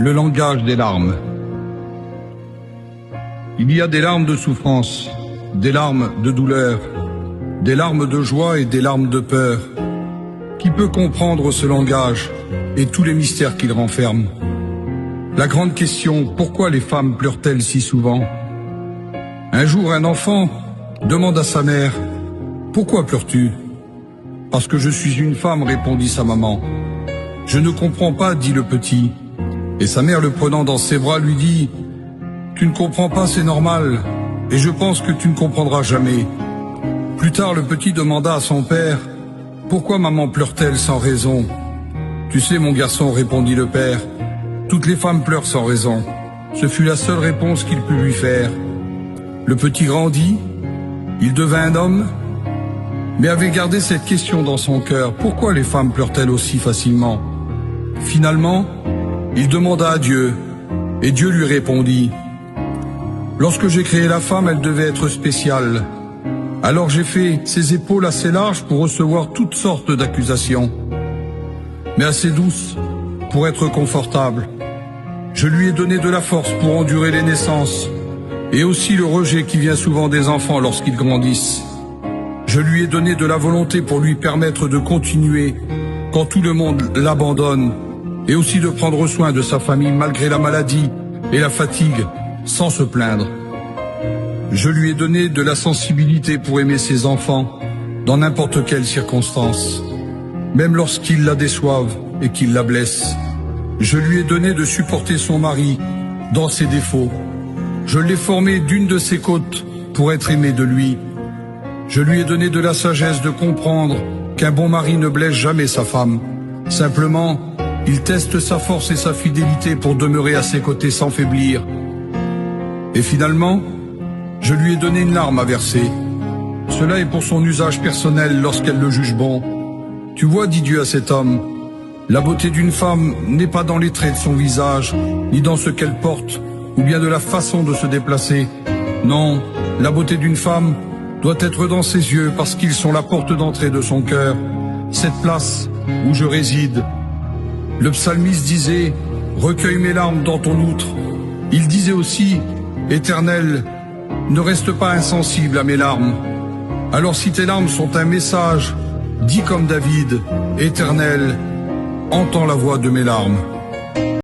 Le langage des larmes. Il y a des larmes de souffrance, des larmes de douleur, des larmes de joie et des larmes de peur. Qui peut comprendre ce langage et tous les mystères qu'il renferme? La grande question, pourquoi les femmes pleurent-elles si souvent? Un jour, un enfant demande à sa mère, « Pourquoi pleures-tu » ? « Parce que je suis une femme, répondit sa maman. « Je ne comprends pas, dit le petit. » Et sa mère, le prenant dans ses bras, lui dit, « Tu ne comprends pas, c'est normal, et je pense que tu ne comprendras jamais. » Plus tard, le petit demanda à son père, « Pourquoi maman pleure-t-elle sans raison ?»« Tu sais, mon garçon, répondit le père, « toutes les femmes pleurent sans raison. » Ce fut la seule réponse qu'il put lui faire. Le petit grandit, il devint un homme, mais avait gardé cette question dans son cœur. Pourquoi les femmes pleurent-elles aussi facilement? Finalement, il demanda à Dieu, et Dieu lui répondit, « Lorsque j'ai créé la femme, elle devait être spéciale. Alors j'ai fait ses épaules assez larges pour recevoir toutes sortes d'accusations, mais assez douces pour être confortable. Je lui ai donné de la force pour endurer les naissances, et aussi le rejet qui vient souvent des enfants lorsqu'ils grandissent. Je lui ai donné de la volonté pour lui permettre de continuer quand tout le monde l'abandonne, et aussi de prendre soin de sa famille malgré la maladie et la fatigue, sans se plaindre. Je lui ai donné de la sensibilité pour aimer ses enfants, dans n'importe quelle circonstance, même lorsqu'ils la déçoivent et qu'ils la blessent. Je lui ai donné de supporter son mari dans ses défauts. Je l'ai formé d'une de ses côtes pour être aimé de lui. Je lui ai donné de la sagesse de comprendre qu'un bon mari ne blesse jamais sa femme. Simplement, il teste sa force et sa fidélité pour demeurer à ses côtés sans faiblir. Et finalement, je lui ai donné une larme à verser. Cela est pour son usage personnel lorsqu'elle le juge bon. Tu vois, dit Dieu à cet homme, la beauté d'une femme n'est pas dans les traits de son visage, ni dans ce qu'elle porte, ou bien de la façon de se déplacer. Non, la beauté d'une femme doit être dans ses yeux parce qu'ils sont la porte d'entrée de son cœur, cette place où je réside. Le psalmiste disait, recueille mes larmes dans ton outre. Il disait aussi, Éternel, ne reste pas insensible à mes larmes. Alors si tes larmes sont un message, dis comme David, Éternel, entends la voix de mes larmes.